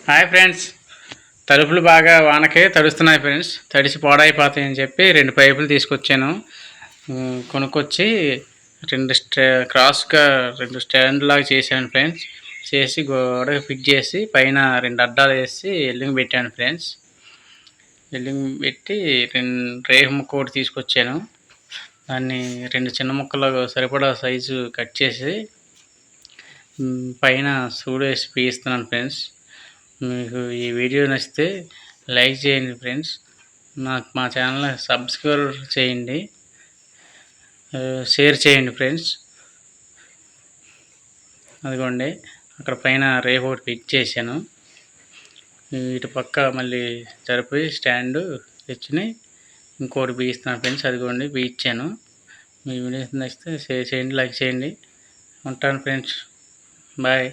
Hi friends, తలుపులు బాగా వానకే తడుస్తున్నాయి friends. తడిసి పాడైపోతాయని చెప్పి 2 పైపులు తీసుకొచ్చాను. కొనుక్కొచ్చి క్రాస్గా 2 స్టాండ్ లాగా చేశాను ఫ్రెండ్స్. చేసి గోడకు ఫిట్ చేసి పైన 2 అడ్డాలు వేసి ఎల్లింగ్ పెట్టాను ఫ్రెండ్స్. ఎల్లింగ్ పెట్టి రేకు ముక్క ఒకటి తీసుకొచ్చాను. దాన్ని 2 చిన్న ముక్కలు సరిపడా సైజు కట్ చేసి పైన సూడు వేసి పీస్తున్నాను ఫ్రెండ్స్. మీకు ఈ వీడియో నచ్చితే లైక్ చేయండి ఫ్రెండ్స్. మా ఛానల్ సబ్స్క్రైబ్ చేయండి, షేర్ చేయండి ఫ్రెండ్స్. అదిగోండి, అక్కడ పైన రేపు ఒకటి ఫిక్స్ చేశాను. ఇటు పక్క మళ్ళీ సరిపోయి స్టాండు తెచ్చుని ఇంకోటి బిగిస్తున్నాను ఫ్రెండ్స్. అదిగోండి బిగించాను. మీ వీడియో నచ్చితే షేర్ చేయండి, లైక్ చేయండి. ఉంటాను ఫ్రెండ్స్, బాయ్.